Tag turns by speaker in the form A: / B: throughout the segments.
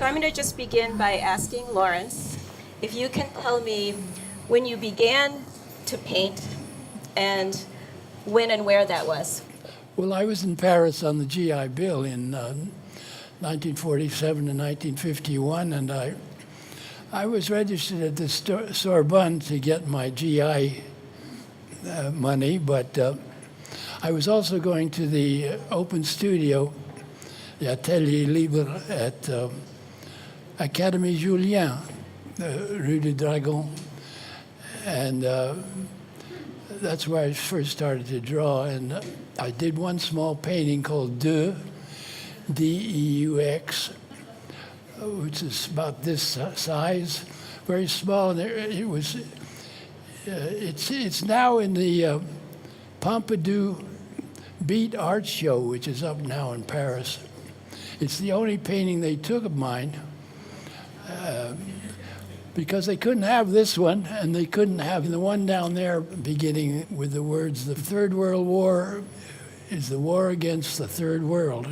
A: I'm going to just begin by asking Lawrence if you can tell me when you began to paint and when and where that was.
B: Well, I was in Paris on the GI Bill in 1947 and 1951, and I was registered at the Sorbonne to get my GI money, but I was also going to the open studio, the Atelier Libre at Académie Jullien, Rue du Dragon, and that's where I first started to draw. And I did one small painting called Deux, D-E-U-X, which is about this size, very small. And it was. It's now in the Pompidou Beat Art Show, which is up now in Paris. It's the only painting they took of mine because they couldn't have this one, and they couldn't have the one down there beginning with the words, "The Third World War is the war against the Third World."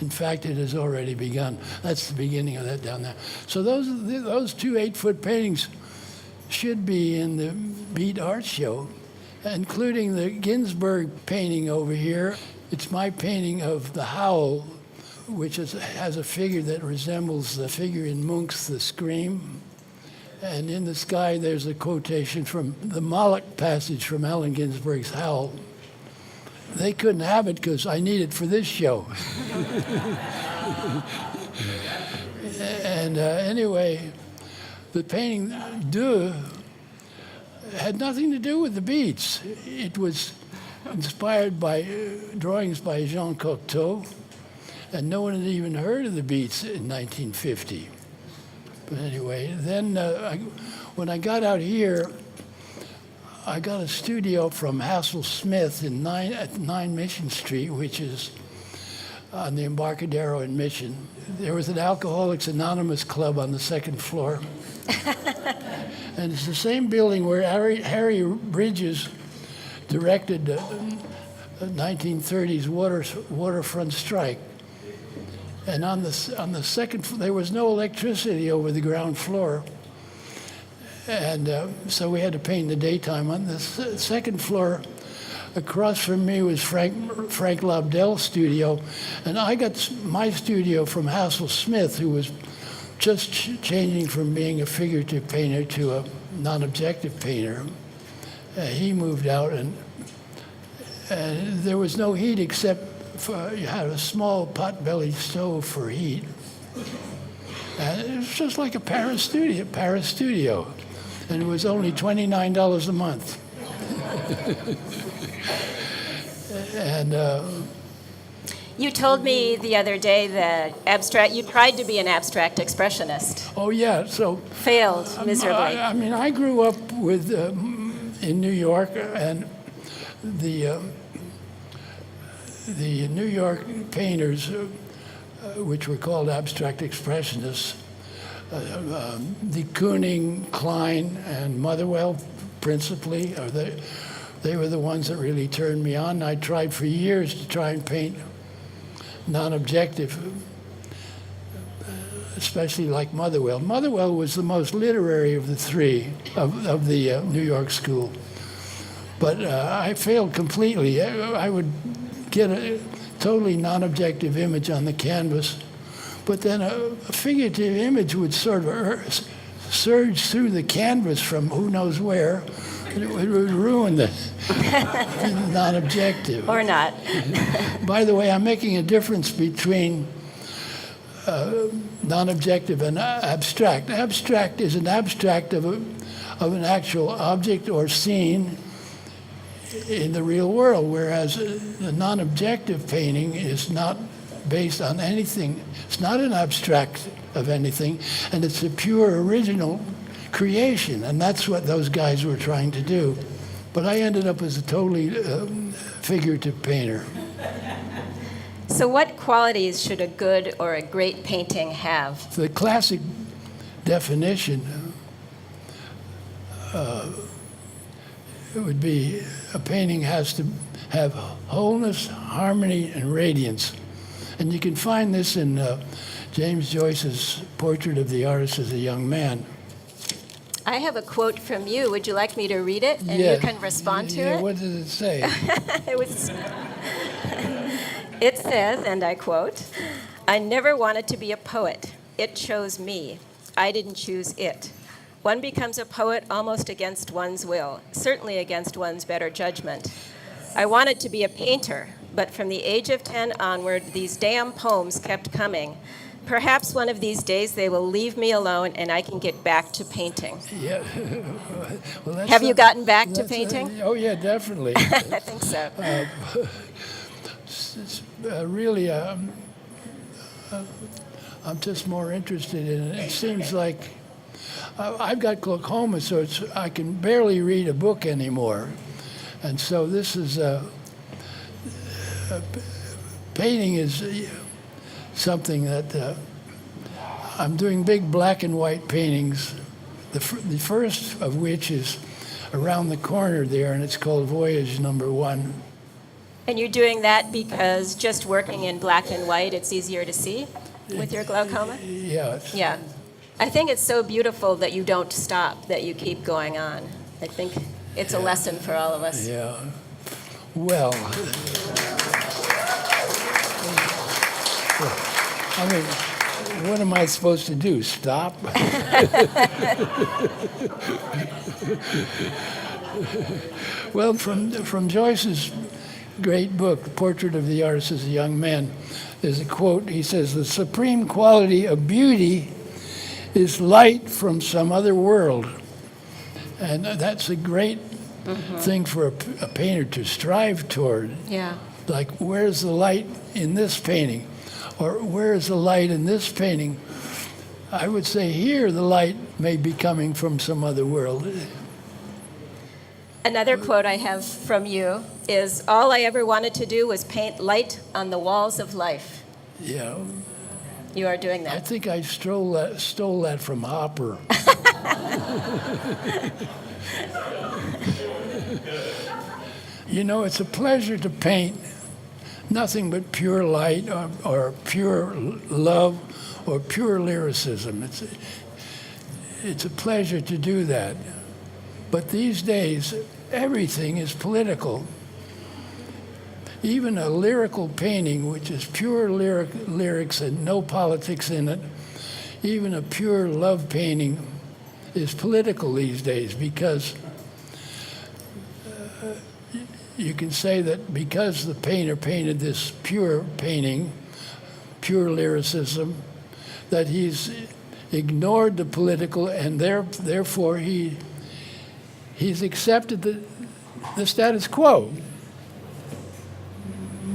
B: In fact, it has already begun. That's the beginning of that down there. So those two 8-foot paintings should be in the Beat Art Show, including the Ginsberg painting over here. It's my painting of the Howl, which has a figure that resembles the figure in Munch's The Scream. And in the sky, there's a quotation from the Moloch passage from Allen Ginsberg's Howl. They couldn't have it because I need it for this show. And anyway, the painting Deux had nothing to do with the beats. It was inspired by drawings by Jean Cocteau, and no one had even heard of the beats in 1950. But anyway, then when I got out here, I got a studio from Hassel Smith at 9 Mission Street, which is on the Embarcadero in Mission. There was an Alcoholics Anonymous club on the second floor. And it's the same building where Harry Bridges directed the 1930s waterfront strike. And on the second, there was no electricity over the ground floor. And so we had to paint in the daytime. On the second floor, across from me was Frank Lobdell's studio. And I got my studio from Hassel Smith, who was just changing from being a figurative painter to a non-objective painter. He moved out, and there was no heat except you had a small pot-bellied stove for heat. And it was just like a Paris studio. And it was only $29 a month. And
A: you told me the other day that you tried to be an abstract expressionist.
B: Oh yeah, so
A: failed miserably.
B: I mean, I grew up with in New York, and the New York painters, which were called abstract expressionists, de Kooning, Klein, and Motherwell, principally, they were the ones that really turned me on. I tried for years to try and paint non-objective, especially like Motherwell. Motherwell was the most literary of the three of the New York school. But I failed completely. I would get a totally non-objective image on the canvas, but then a figurative image would sort of surge through the canvas from who knows where, and it would ruin the non-objective.
A: Or not.
B: By the way, I'm making a difference between non-objective and abstract. Abstract is an abstract of an actual object or scene in the real world, whereas the non-objective painting is not based on anything. It's not an abstract of anything, and it's a pure original creation, and that's what those guys were trying to do. But I ended up as a totally figurative painter.
A: So what qualities should a good or a great painting have?
B: The classic definition it would be a painting has to have wholeness, harmony, and radiance. And you can find this in James Joyce's portrait of the artist as a young man.
A: I have a quote from you. Would you like me to read it? And
B: Yeah.
A: you can respond to
B: Yeah,
A: it?
B: what does it say?
A: It says, and I quote, "I never wanted to be a poet. It chose me. I didn't choose it. One becomes a poet almost against one's will, certainly against one's better judgment. I wanted to be a painter, but from the age of 10 onward, these damn poems kept coming. Perhaps one of these days they will leave me alone and I can get back to painting."
B: Yeah. Well, that's
A: Have you gotten back to
B: that's
A: painting?
B: oh, yeah, definitely.
A: I think so.
B: It's really, I'm just more interested in it. It seems like I've got glaucoma, so I can barely read a book anymore. And so this is, painting is something that I'm doing big black and white paintings, the first of which is around the corner there, and it's called Voyage Number 1.
A: And you're doing that because just working in black and white, it's easier to see with your glaucoma?
B: Yeah.
A: Yeah. I think it's so beautiful that you don't stop, that you keep going on. I think it's a lesson for all of us.
B: Yeah. Well, I mean, what am I supposed to do? Stop? Well, from Joyce's great book, Portrait of the Artist as a Young Man, there's a quote. He says, "The supreme quality of beauty is light from some other world." And that's a great thing for a painter to strive toward.
A: Yeah.
B: Like, where's the light in this painting? Or where's the light in this painting? I would say here the light may be coming from some other world.
A: Another quote I have from you is, "All I ever wanted to do was paint light on the walls of life."
B: Yeah,
A: You are doing
B: I
A: that.
B: think I stole that from Hopper. You know, it's a pleasure to paint nothing but pure light or pure love or pure lyricism. It's a pleasure to do that. But these days, everything is political. Even a lyrical painting, which is pure lyrics and no politics in it, even a pure love painting is political these days, because you can say that because the painter painted this pure painting, pure lyricism, that he's ignored the political, and therefore he's accepted the status quo,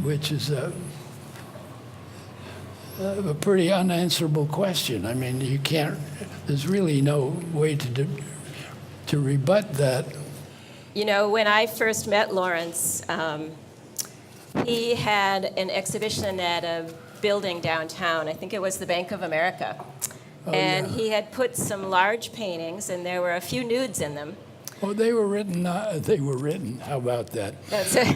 B: which is a pretty unanswerable question. I mean, you can't. There's really no way to rebut that.
A: You know, when I first met Lawrence, he had an exhibition at a building downtown. I think it was the Bank of America. And
B: yeah.
A: he had put some large paintings, and there were a few nudes in them.
B: Oh, they were written. How about that?
A: That's a,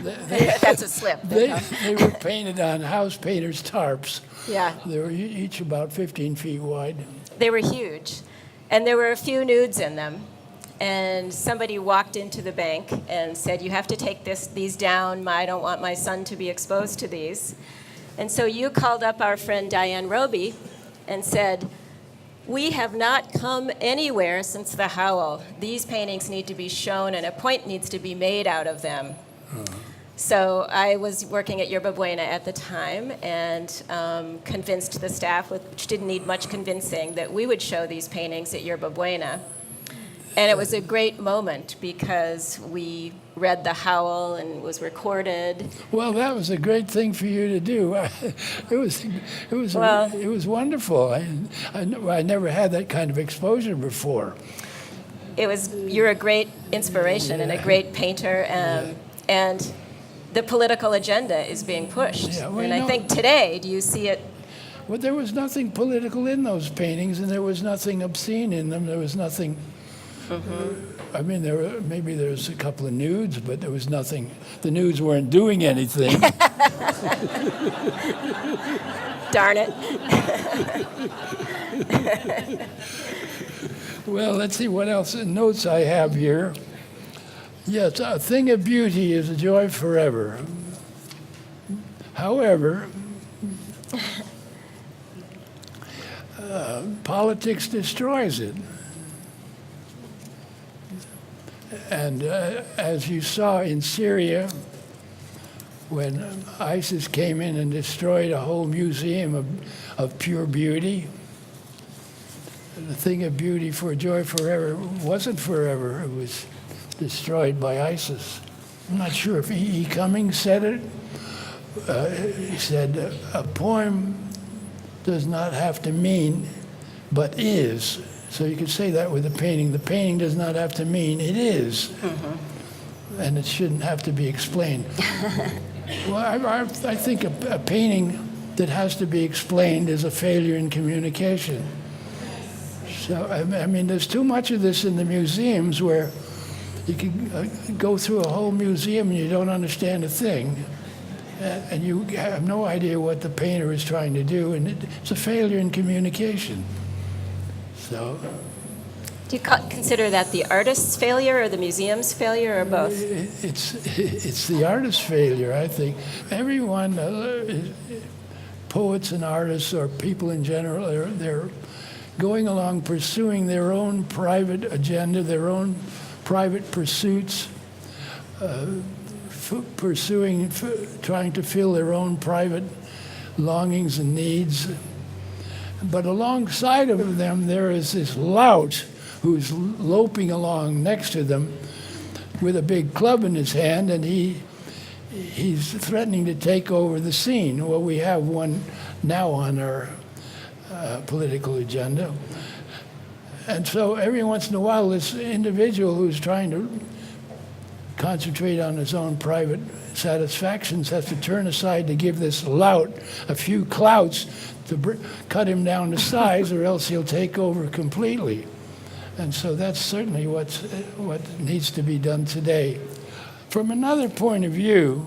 A: that's a slip.
B: They were painted on house painters' tarps.
A: Yeah.
B: They were each about 15 feet wide.
A: They were huge. And there were a few nudes in them. And somebody walked into the bank and said, "You have to take these down. I don't want my son to be exposed to these." And so you called up our friend Diane Roby and said, "We have not come anywhere since the Howl. These paintings need to be shown and a point needs to be made out of them." So I was working at Yerba Buena at the time and convinced the staff, which didn't need much convincing, that we would show these paintings at Yerba Buena. And it was a great moment because we read The Howl and it was recorded.
B: Well, that was a great thing for you to do. It was wonderful. I never had that kind of exposure before.
A: You're a great inspiration and a great painter, and the political agenda is being pushed.
B: Yeah, well,
A: and I think today, do you see it?
B: Well, there was nothing political in those paintings, and there was nothing obscene in them. There was nothing. I mean, maybe there was a couple of nudes, but there was nothing. The nudes weren't doing anything.
A: Darn it.
B: Well, let's see what else notes I have here. Yes, a thing of beauty is a joy forever. However, politics destroys it. And as you saw in Syria, when ISIS came in and destroyed a whole museum of pure beauty, the thing of beauty for a joy forever wasn't forever. It was destroyed by ISIS. I'm not sure if E. Cummings said it. He said, a poem does not have to mean, but is. So you could say that with a painting. The painting does not have to mean, it is. And it shouldn't have to be explained. Well, I think a painting that has to be explained is a failure in communication. So, I mean, there's too much of this in the museums where you can go through a whole museum and you don't understand a thing. And you have no idea what the painter is trying to do, and it's a failure in communication. So,
A: Do you consider that the artist's failure or the museum's failure or both?
B: it's the artist's failure, I think. Everyone, poets and artists or people in general, they're going along pursuing their own private agenda, their own private pursuits, trying to fill their own private longings and needs. But alongside of them, there is this lout who's loping along next to them with a big club in his hand, and he's threatening to take over the scene. Well, we have one now on our political agenda. And so every once in a while, this individual who's trying to concentrate on his own private satisfactions has to turn aside to give this lout a few clouts to cut him down to size, or else he'll take over completely. And so that's certainly what needs to be done today. From another point of view,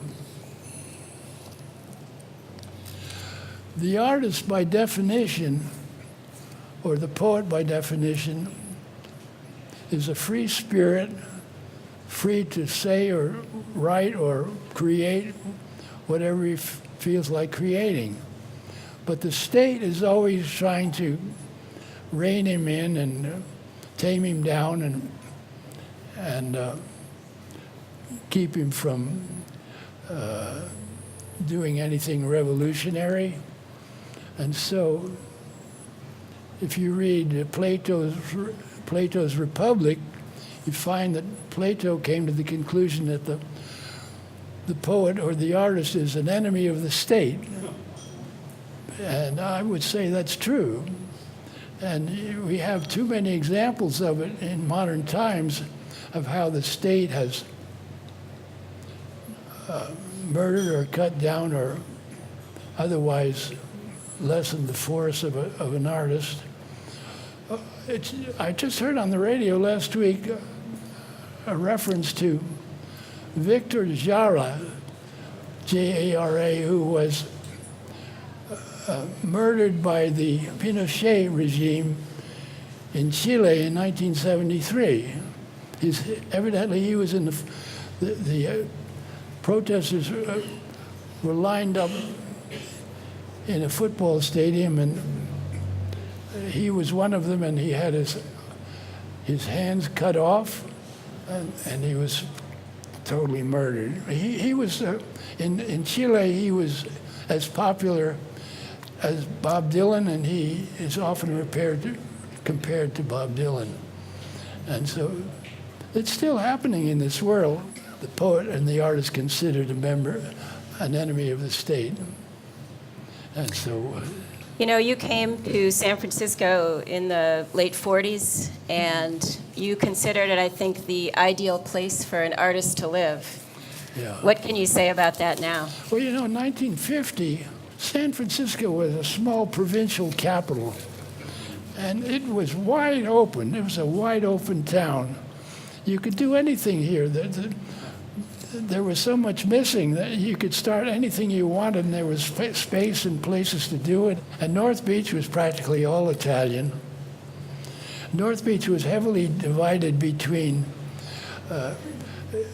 B: the artist by definition, or the poet by definition, is a free spirit, free to say or write or create whatever he feels like creating. But the state is always trying to rein him in and tame him down and keep him from doing anything revolutionary. And so if you read Plato's Republic, you find that Plato came to the conclusion that the poet or the artist is an enemy of the state. And I would say that's true. And we have too many examples of it in modern times of how the state has murdered or cut down or otherwise lessened the force of an artist. I just heard on the radio last week a reference to Victor Jara, J-A-R-A, who was murdered by the Pinochet regime in Chile in 1973. Evidently, he was in the protesters were lined up in a football stadium, and he was one of them, and he had his hands cut off, and he was totally murdered. He was in Chile. He was as popular as Bob Dylan, and he is often compared to Bob Dylan. And so it's still happening in this world. The poet and the artist considered an enemy of the state. And so...
A: You know, you came to San Francisco in the late 40s, and you considered it, I think, the ideal place for an artist to live.
B: Yeah.
A: What can you say about that now?
B: Well, you know, in 1950, San Francisco was a small provincial capital. And it was wide open. It was a wide open town. You could do anything here. There was so much missing that you could start anything you wanted, and there was space and places to do it. And North Beach was practically all Italian. North Beach was heavily divided between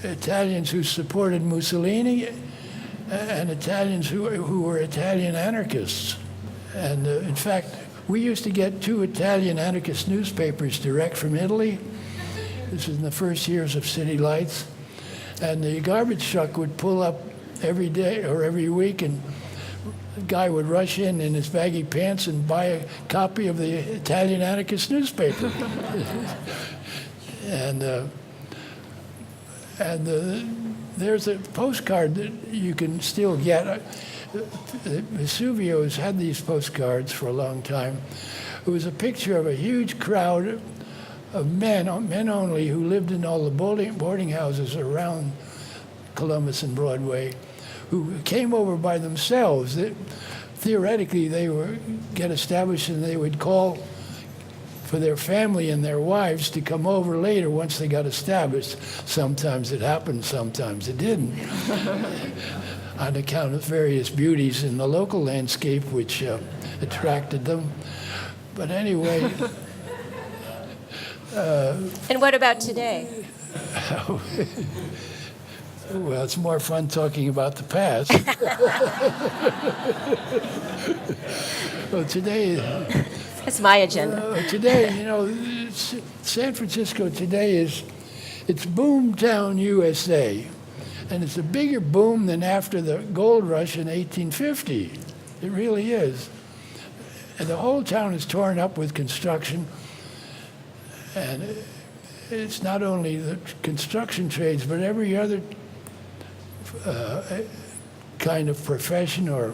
B: Italians who supported Mussolini and Italians who were Italian anarchists. And in fact, we used to get 2 Italian anarchist newspapers direct from Italy. This was in the first years of City Lights. And the garbage truck would pull up every day or every week, and the guy would rush in his baggy pants and buy a copy of the Italian anarchist newspaper. There's a postcard that you can still get. Vesuvio's had these postcards for a long time. It was a picture of a huge crowd of men only, who lived in all the boarding houses around Columbus and Broadway, who came over by themselves. Theoretically, they would get established and they would call for their family and their wives to come over later once they got established. Sometimes it happened, sometimes it didn't, on account of various beauties in the local landscape which attracted them. But anyway.
A: And what about today?
B: Well, it's more fun talking about the past. Well, today.
A: That's my agenda.
B: Today, San Francisco today it's boomtown USA, and it's a bigger boom than after the gold rush in 1850. It really is. And the whole town is torn up with construction. And it's not only the construction trades, but every other kind of profession or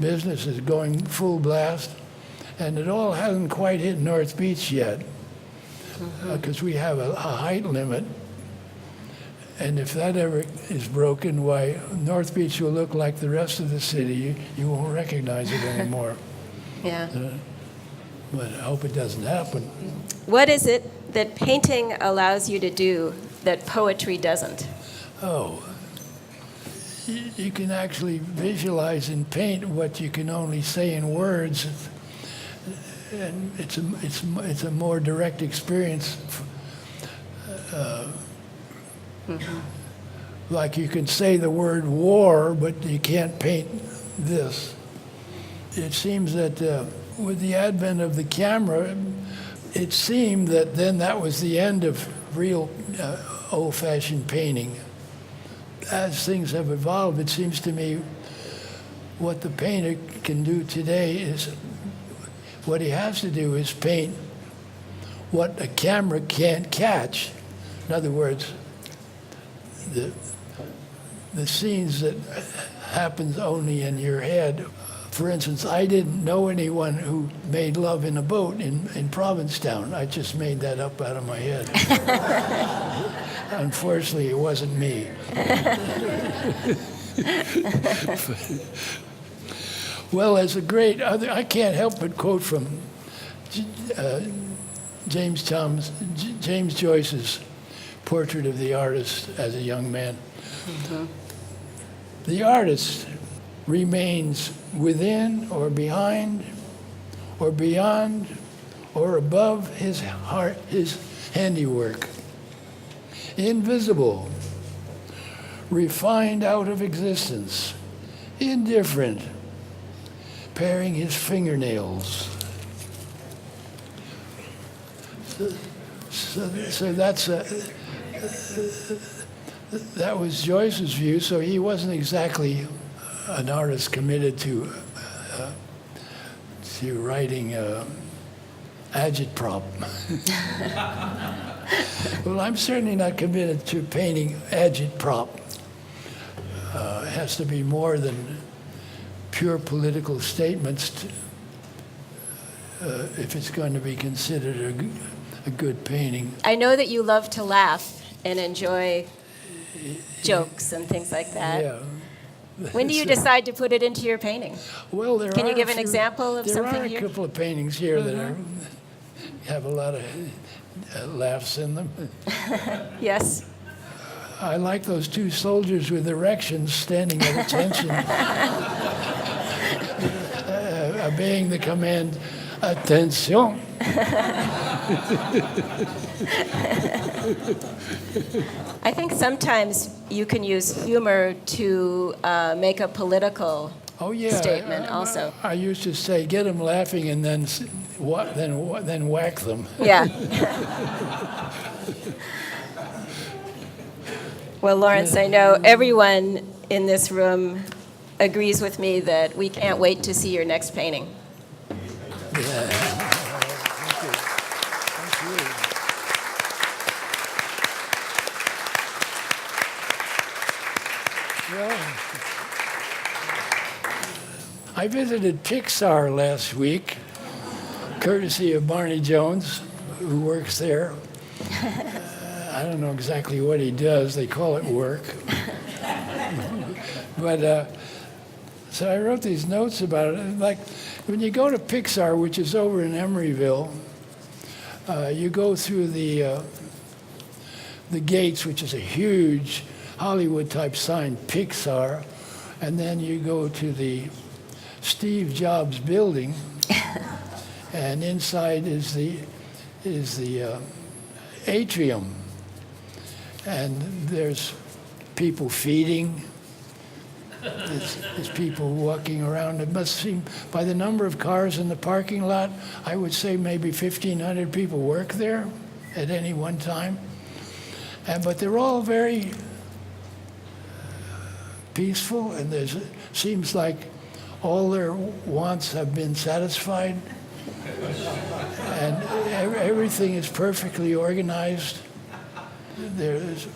B: business is going full blast. And it all hasn't quite hit North Beach yet, because we have a height limit. And if that ever is broken, why, North Beach will look like the rest of the city. You won't recognize it anymore.
A: Yeah.
B: But I hope it doesn't happen.
A: What is it that painting allows you to do that poetry doesn't?
B: Oh, you can actually visualize and paint what you can only say in words, and it's a more direct experience. Like you can say the word war, but you can't paint this. It seems that with the advent of the camera, it seemed that then that was the end of real old-fashioned painting. As things have evolved, it seems to me what the painter can do today is, what he has to do is paint what a camera can't catch. In other words, the scenes that happens only in your head. For instance, I didn't know anyone who made love in a boat in Provincetown. I just made that up out of my head. Unfortunately, it wasn't me. Well, as a great other, I can't help but quote from James Joyce's portrait of the artist as a young man. The artist remains within or behind or beyond or above his heart, his handiwork. Invisible, refined out of existence, indifferent, paring his fingernails. So that's that was Joyce's view. So he wasn't exactly an artist committed to writing agitprop. Well, I'm certainly not committed to painting agitprop. It has to be more than pure political statements if it's going to be considered a good painting.
A: I know that you love to laugh and enjoy jokes and things like that.
B: Yeah.
A: When do you decide to put it into your painting?
B: Well,
A: Can you give an example of something
B: There are
A: here?
B: a couple of paintings here that have a lot of laughs in them.
A: Yes.
B: I like those two soldiers with erections standing at attention, obeying the command, attention.
A: I think sometimes you can use humor to make a political statement also.
B: I used to say, get them laughing and then whack them.
A: Yeah. Well, Lawrence, I know everyone in this room agrees with me that we can't wait to see your next painting.
B: Yeah. Thank you. Thank you. Well, I visited Pixar last week, courtesy of Barney Jones, who works there. I don't know exactly what he does. They call it work. But so I wrote these notes about it. Like when you go to Pixar, which is over in Emeryville, you go through the gates, which is a huge Hollywood-type sign, Pixar, and then you go to the Steve Jobs building, and inside is the atrium. And there's people feeding, there's people walking around. It must seem, by the number of cars in the parking lot, I would say maybe 1,500 people work there at any one time. But they're all very peaceful, and seems like all their wants have been satisfied. And everything is perfectly organized. There's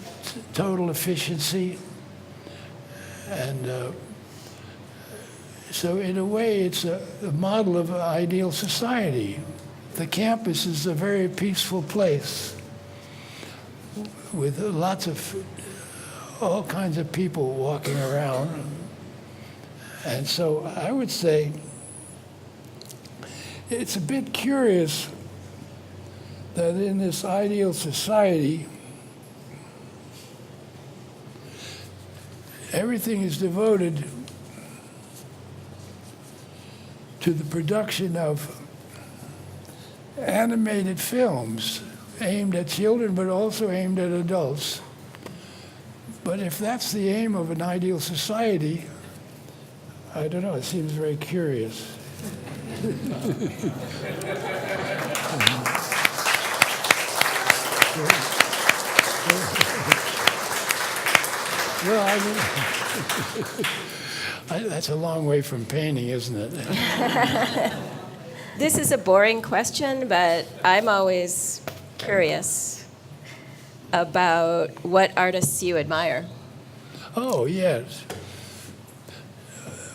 B: total efficiency, and so in a way it's a model of an ideal society. The campus is a very peaceful place with lots of all kinds of people walking around, and so I would say it's a bit curious that in this ideal society everything is devoted to the production of animated films aimed at children, but also aimed at adults. But if that's the aim of an ideal society, I don't know, it seems very curious. Well, that's a long way from painting, isn't it?
A: This is a boring question, but I'm always curious about what artists you admire.
B: Oh, yes.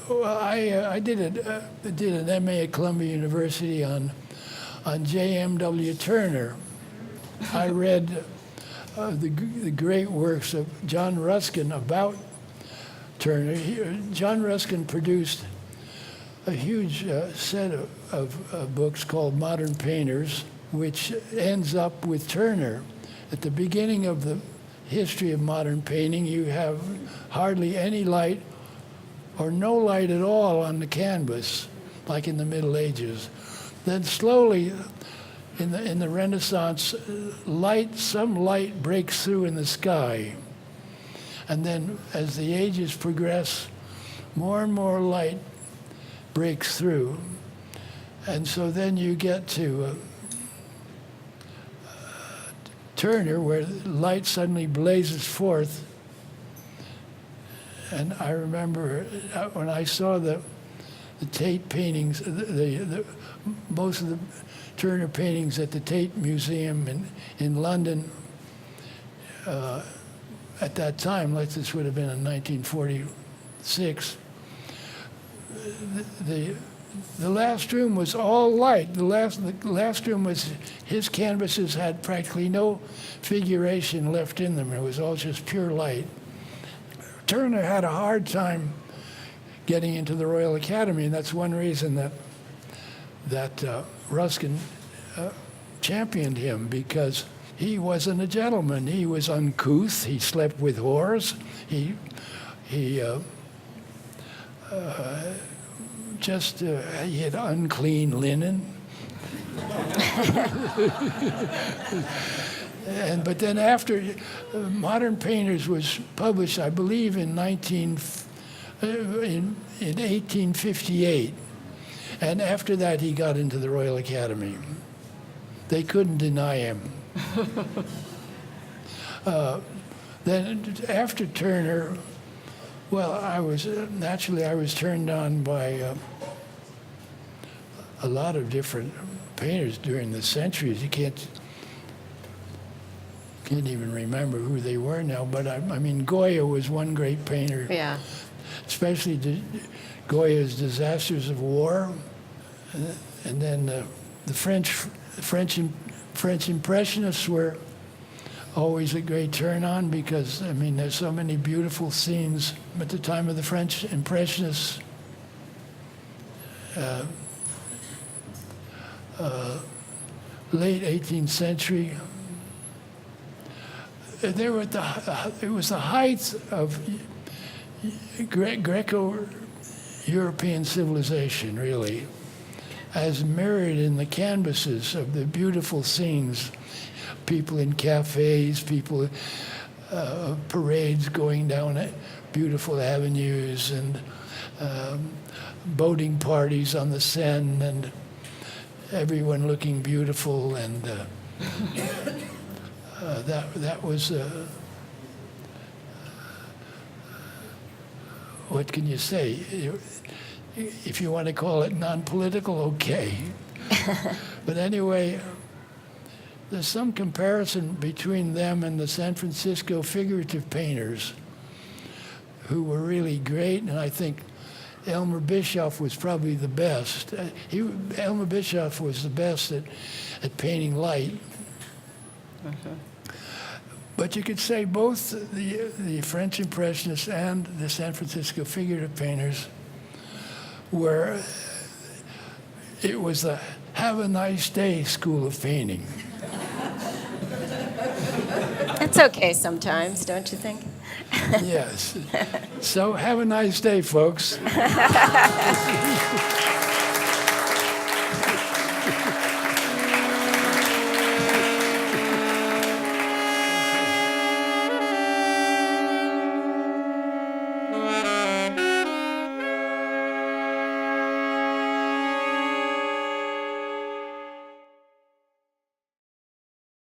B: Well, I did an MA at Columbia University on J.M.W. Turner. I read the great works of John Ruskin about Turner. John Ruskin produced a huge set of books called Modern Painters, which ends up with Turner. At the beginning of the history of modern painting, you have hardly any light or no light at all on the canvas, like in the Middle Ages. Then slowly, in the Renaissance, some light breaks through in the sky. And then as the ages progress, more and more light breaks through. And so then you get to Turner, where light suddenly blazes forth. And I remember when I saw the Tate paintings, most of the Turner paintings at the Tate Museum in London at that time, like this would have been in 1946. The last room was all light. The last room was, his canvases had practically no figuration left in them. It was all just pure light. Turner had a hard time getting into the Royal Academy, and that's one reason that Ruskin championed him, because he wasn't a gentleman. He was uncouth. He slept with whores. He had unclean linen. But then after Modern Painters was published, I believe in 1858, and after that he got into the Royal Academy. They couldn't deny him. Then after Turner, well, I was turned on by a lot of different painters during the centuries. You can't even remember who they were now, but I mean, Goya was one great painter.
A: Yeah.
B: Especially Goya's Disasters of War, and then the French Impressionists were always a great turn on, because I mean, there's so many beautiful scenes at the time of the French Impressionists. Late 18th century. It was the height of Greco-European civilization, really, as mirrored in the canvases of the beautiful scenes. People in cafes, people parades going down beautiful avenues, and boating parties on the Seine, and everyone looking beautiful, and that was what can you say? If you want to call it non-political, okay. But anyway, there's some comparison between them and the San Francisco figurative painters, who were really great, and I think Elmer Bischoff was probably the best. Elmer Bischoff was the best at painting light. But you could say both the French Impressionists and the San Francisco figurative painters it was the have a nice day school of painting.
A: It's okay sometimes, don't you think?
B: Yes. So have a nice day, folks.